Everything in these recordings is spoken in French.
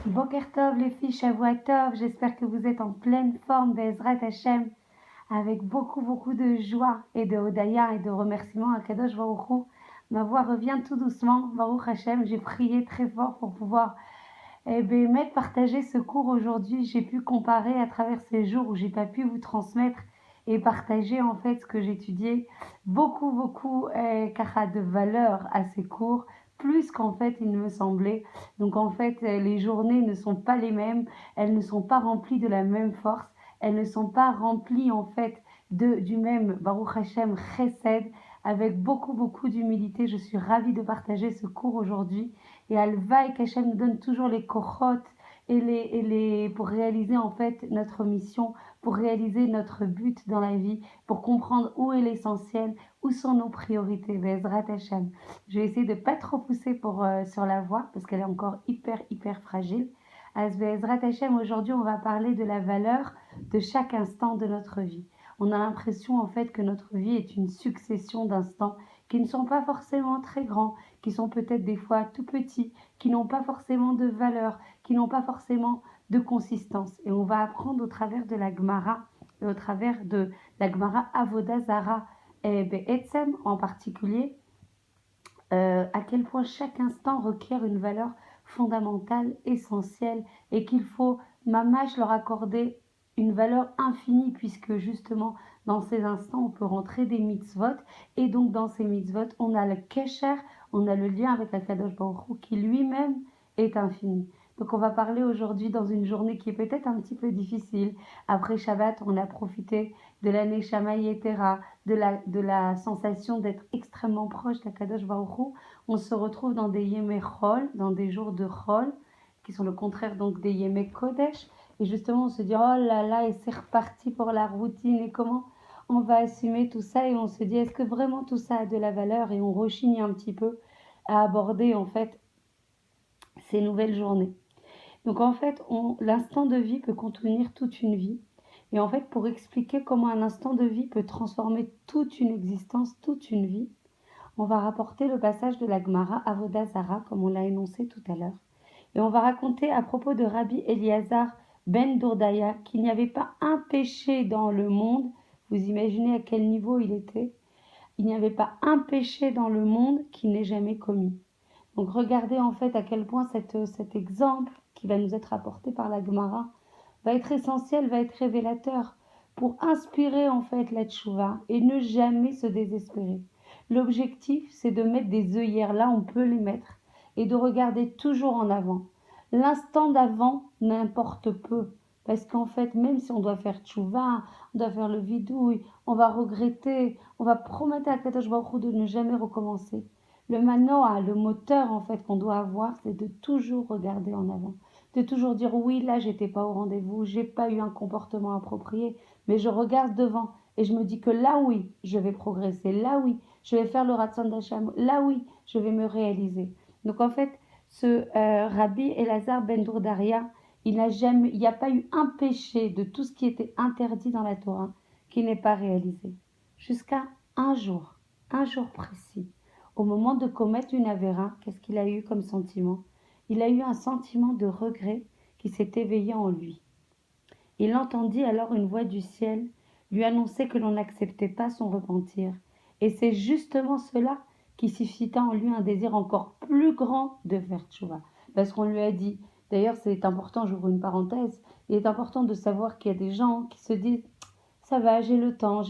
Boker Tov les filles, Shavua Tov, j'espère que vous êtes en pleine forme, Bezrat Hashem, avec beaucoup de joie et de Hodaya et de remerciements à Kadosh Baruch Hu. Ma voix revient tout doucement, Baruch Hashem, j'ai prié très fort pour pouvoir partager ce cours aujourd'hui. J'ai pu comparer à travers ces jours où j'ai pas pu vous transmettre et partager en fait ce que j'étudiais. Beaucoup de valeur à ces cours, plus qu'en fait il me semblait. Donc en fait les journées ne sont pas les mêmes, elles ne sont pas remplies de la même force, elles ne sont pas remplies en fait du même Baruch Hashem Chesed, avec beaucoup d'humilité. Je suis ravie de partager ce cours aujourd'hui. Et Alvaï qu'Hachem nous donne toujours les kochot pour réaliser en fait notre mission, pour réaliser notre but dans la vie, pour comprendre où est l'essentiel, où sont nos priorités. Bezrat Hachem. Je vais essayer de pas trop pousser sur la voix parce qu'elle est encore hyper fragile. As Bezrat Hachem, aujourd'hui on va parler de la valeur de chaque instant de notre vie. On a l'impression en fait que notre vie est une succession d'instants qui ne sont pas forcément très grands, qui sont peut-être des fois tout petits, qui n'ont pas forcément de valeur, qui n'ont pas forcément de consistance. Et on va apprendre au travers de la Gemara, et au travers de la Gemara Avoda Zara et Be'etzem en particulier, à quel point chaque instant requiert une valeur fondamentale, essentielle, et qu'il faut mamash leur accorder une valeur infinie, puisque justement dans ces instants on peut rentrer des mitzvot, et donc dans ces mitzvot on a le kesher, on a le lien avec la Kadosh Baruch Hu qui lui-même est infini. Donc on va parler aujourd'hui dans une journée qui est peut-être un petit peu difficile. Après Shabbat, on a profité de l'année Neshama Yetera, de la sensation d'être extrêmement proche d'Akadosh Baruch Hu. On se retrouve dans des Yemei Chol, dans des jours de Chol, qui sont le contraire donc des Yemei Kodesh. Et justement, on se dit, oh là là, et c'est reparti pour la routine, et comment on va assumer tout ça? Et on se dit, est-ce que vraiment tout ça a de la valeur? Et on rechigne un petit peu à aborder en fait ces nouvelles journées. Donc en fait, l'instant de vie peut contenir toute une vie. Et en fait, pour expliquer comment un instant de vie peut transformer toute une existence, toute une vie, on va rapporter le passage de la Gemara Avoda Zara, comme on l'a énoncé tout à l'heure. Et on va raconter à propos de Rabbi Eliezer ben Dourdaya qu'il n'y avait pas un péché dans le monde. Vous imaginez à quel niveau il était? Il n'y avait pas un péché dans le monde qui n'ait jamais commis. Donc regardez en fait à quel point cet exemple qui va nous être apporté par la Gemara va être essentiel, va être révélateur pour inspirer en fait la tchouva et ne jamais se désespérer. L'objectif, c'est de mettre des œillères là, on peut les mettre, et de regarder toujours en avant. L'instant d'avant n'importe peu, parce qu'en fait, même si on doit faire tchouva, on doit faire le vidouille, on va regretter, on va promettre à Kadosh Baruch Hu de ne jamais recommencer. Le manoa, le moteur en fait qu'on doit avoir, c'est de toujours regarder en avant, de toujours dire oui, là j'étais pas au rendez-vous, j'ai pas eu un comportement approprié, mais je regarde devant et je me dis que là oui, je vais progresser, là oui, je vais faire le Ratzon d'Hachem, là oui, je vais me réaliser. Donc en fait, ce Rabbi Elazar ben Dourdaria, il n'y a pas eu un péché de tout ce qui était interdit dans la Torah qui n'est pas réalisé. Jusqu'à un jour précis. Au moment de commettre une avéra, qu'est-ce qu'il a eu comme sentiment? Il a eu un sentiment de regret qui s'est éveillé en lui. Il entendit alors une voix du ciel lui annoncer que l'on n'acceptait pas son repentir. Et c'est justement cela qui suscita en lui un désir encore plus grand de faire tchouva. Parce qu'on lui a dit, d'ailleurs c'est important, j'ouvre une parenthèse, il est important de savoir qu'il y a des gens qui se disent, ça va, j'ai le temps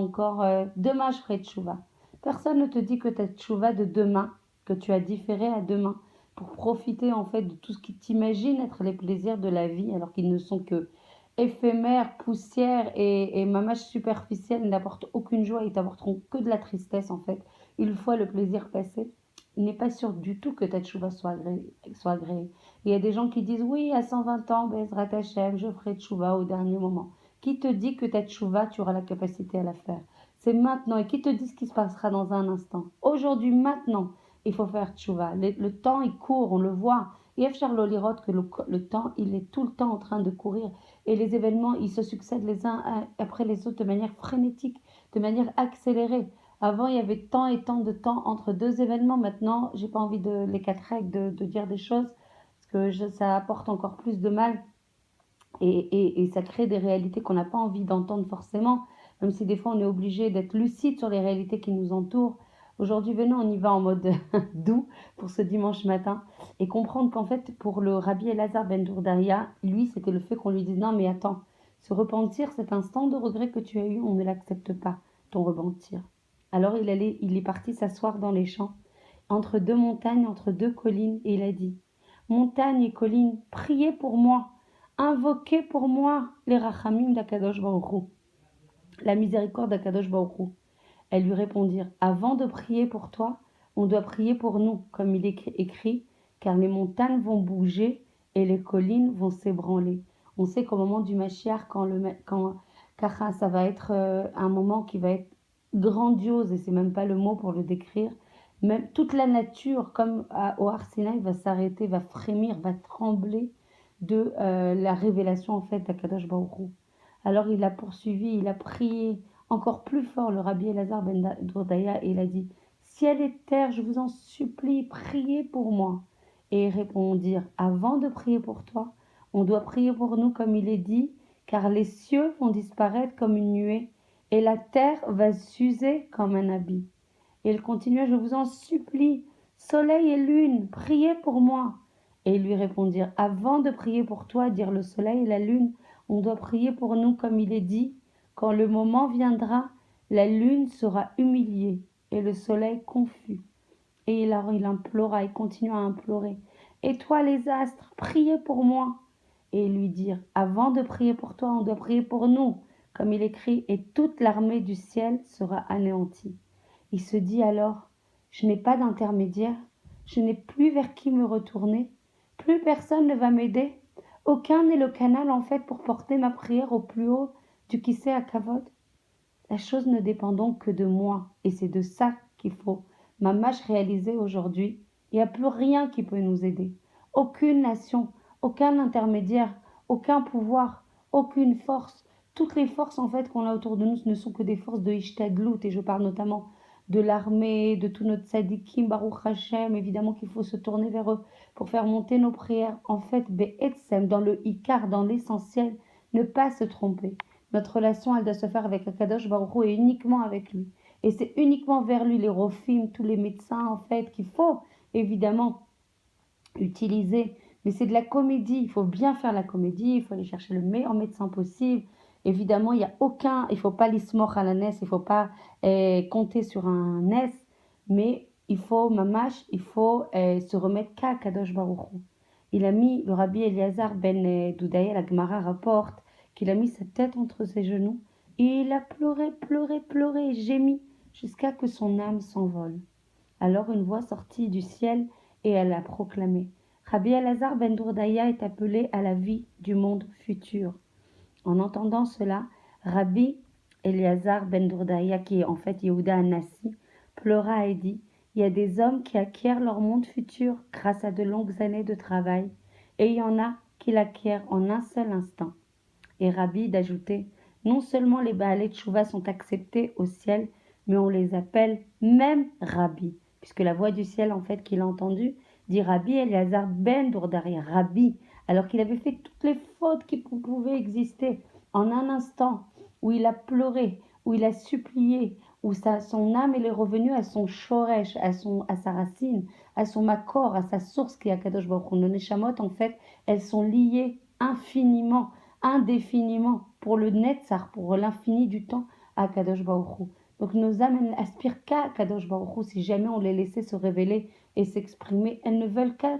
encore, demain je ferai tchouva. Personne ne te dit que ta tchouva de demain, que tu as différé à demain, pour profiter en fait de tout ce qui t'imagine être les plaisirs de la vie, alors qu'ils ne sont que éphémères, poussière et mamache superficielle, n'apportent aucune joie, ils t'apporteront que de la tristesse en fait. Une fois le plaisir passé, il n'est pas sûr du tout que ta tchouva soit agréée. Il y a des gens qui disent oui, à 120 ans, Bezrat Hashem, je ferai tchouva au dernier moment. Qui te dit que ta tchouva, tu auras la capacité à la faire? C'est maintenant. Et qui te dit ce qui se passera dans un instant? Aujourd'hui, maintenant, il faut faire tchouva. Le temps, il court, on le voit. Et Efchar Lolirot, que le temps, il est tout le temps en train de courir. Et les événements, ils se succèdent les uns après les autres de manière frénétique, de manière accélérée. Avant, il y avait tant et tant de temps entre deux événements. Maintenant, j'ai pas envie de les quatre règles de dire des choses ça apporte encore plus de mal et ça crée des réalités qu'on n'a pas envie d'entendre forcément, même si des fois on est obligé d'être lucide sur les réalités qui nous entourent. Aujourd'hui, venons, on y va en mode doux pour ce dimanche matin et comprendre qu'en fait, pour le Rabbi Elazar ben Dourdaria, lui, c'était le fait qu'on lui dise non, mais attends, se repentir, cet instant de regret que tu as eu, on ne l'accepte pas, ton repentir. Alors il est parti s'asseoir dans les champs, entre deux montagnes, entre deux collines, et il a dit montagne et collines, priez pour moi, invoquez pour moi les rachamim d'Akadosh Baruch Hu, la miséricorde d'Akadosh Baruch Hu. Elles lui répondirent avant de prier pour toi, on doit prier pour nous, comme il est écrit, car les montagnes vont bouger et les collines vont s'ébranler. On sait qu'au moment du Mashiach, car ça va être un moment qui va être grandiose, et c'est même pas le mot pour le décrire, même toute la nature, comme au Har Sinaï, va s'arrêter, va frémir, va trembler de la révélation en fait d'Akadosh Baruch Hu. Alors il a poursuivi, il a prié encore plus fort le Rabbi Elazar ben Dourdaya et il a dit ciel et terre, je vous en supplie, priez pour moi. Et ils répondirent avant de prier pour toi, on doit prier pour nous comme il est dit, car les cieux vont disparaître comme une nuée et la terre va s'user comme un habit. Et il continua, je vous en supplie, soleil et lune, priez pour moi. Et ils lui répondirent, avant de prier pour toi, dire le soleil et la lune, on doit prier pour nous comme il est dit, quand le moment viendra, la lune sera humiliée et le soleil confus. Et il implora, il continua à implorer, et toi les astres, priez pour moi. Et ils lui dirent, avant de prier pour toi, on doit prier pour nous, comme il écrit, et toute l'armée du ciel sera anéantie. Il se dit alors, je n'ai pas d'intermédiaire, je n'ai plus vers qui me retourner, plus personne ne va m'aider, aucun n'est le canal en fait pour porter ma prière au plus haut du Kissé à Kavod. La chose ne dépend donc que de moi, et c'est de ça qu'il faut mamash réaliser aujourd'hui. Il n'y a plus rien qui peut nous aider. Aucune nation, aucun intermédiaire, aucun pouvoir, aucune force. Toutes les forces en fait qu'on a autour de nous, ce ne sont que des forces de Ishtadlout, et je parle notamment de l'armée, de tout notre tzadikim, Baruch Hashem, évidemment qu'il faut se tourner vers eux pour faire monter nos prières. En fait, Be'etzem, dans le Ikar, dans l'essentiel, ne pas se tromper. Notre relation, elle doit se faire avec Akadosh Baruch Hu et uniquement avec lui. Et c'est uniquement vers lui, les rofim, tous les médecins, en fait, qu'il faut évidemment utiliser. Mais c'est de la comédie. Il faut bien faire la comédie. Il faut aller chercher le meilleur médecin possible. Évidemment, il n'y a aucun. Il ne faut pas l'ismor à la NES. Il ne faut pas compter sur un NES. Mais il faut, mamash, il faut se remettre qu'à Akadosh Baruch Hu. Il a mis, le Rabbi Eliezer ben Doudaya, la Gemara rapporte, qu'il a mis sa tête entre ses genoux et il a pleuré, pleuré, pleuré et gémi jusqu'à que son âme s'envole. Alors une voix sortit du ciel et elle a proclamé Rabbi Elazar ben Dourdaya est appelé à la vie du monde futur. En entendant cela, Rabbi Elazar ben Dourdaya, qui est en fait Yehuda Anassi, pleura et dit il y a des hommes qui acquièrent leur monde futur grâce à de longues années de travail, et il y en a qui l'acquièrent en un seul instant. Et Rabbi d'ajouter non seulement les Baalei Tchouva sont acceptés au ciel, mais on les appelle même Rabbi, puisque la voix du ciel en fait qu'il a entendue dit Rabbi Eliezer ben Dourdaria, Rabbi, alors qu'il avait fait toutes les fautes qui pouvaient exister en un instant, où il a pleuré, où il a supplié, où son âme elle est revenue à son shoresh, à sa racine, à son makor, à sa source qui est Akadosh Baruch Hu. Nos neshamot en fait, elles sont liées infiniment, indéfiniment, pour le Netzar, pour l'infini du temps, à Kadosh Baruch Hu. Donc nos âmes n'aspirent qu'à Kadosh Baruch Hu. Si jamais on les laissait se révéler et s'exprimer, elles ne veulent qu'à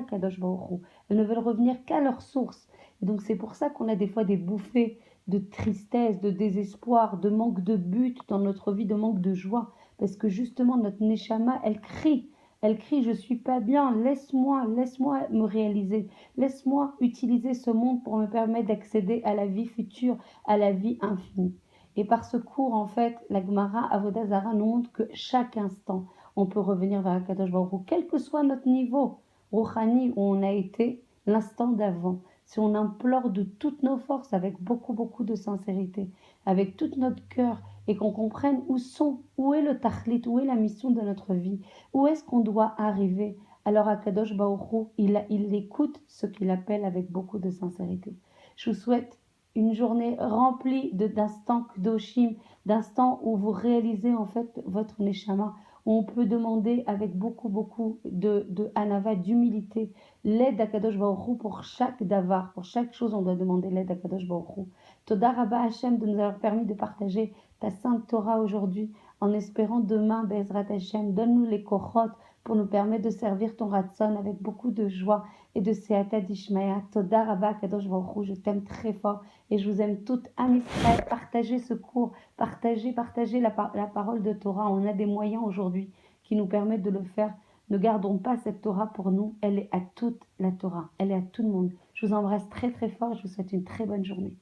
Kadosh Baruch Hu. Elles ne veulent revenir qu'à leur source. Et donc c'est pour ça qu'on a des fois des bouffées de tristesse, de désespoir, de manque de but dans notre vie, de manque de joie. Parce que justement notre Neshama, elle crie. Elle crie, je suis pas bien, laisse-moi me réaliser. Laisse-moi utiliser ce monde pour me permettre d'accéder à la vie future, à la vie infinie. Et par ce cours, en fait, la Gemara Avodah Zarah nous montre que chaque instant, on peut revenir vers Akadosh Baruch Hu, quel que soit notre niveau Rouhani où on a été l'instant d'avant. Si on implore de toutes nos forces, avec beaucoup, beaucoup de sincérité, avec tout notre cœur, et qu'on comprenne où est le tachlit, où est la mission de notre vie, où est-ce qu'on doit arriver alors Akadosh Baruch Hu, il écoute ce qu'il appelle avec beaucoup de sincérité. Je vous souhaite une journée remplie d'instants Kdoshim, d'instants où vous réalisez en fait votre Neshama, où on peut demander avec beaucoup de anava, d'humilité, l'aide d'Akadosh Baruch Hu pour chaque davar, pour chaque chose on doit demander l'aide d'Akadosh Baruch Hu. Toda Rabba Hashem de nous avoir permis de partager ta sainte Torah aujourd'hui, en espérant demain, Bezrat Hashem, donne-nous les kochot pour nous permettre de servir ton Ratson avec beaucoup de joie et de Seata d'Ishmaïa. Toda Rabba Kadosh Baruch Hu, je t'aime très fort et je vous aime toutes. Am Israël, partagez ce cours, partagez la parole de Torah. On a des moyens aujourd'hui qui nous permettent de le faire. Ne gardons pas cette Torah pour nous, elle est à toute la Torah, elle est à tout le monde. Je vous embrasse très fort et je vous souhaite une très bonne journée.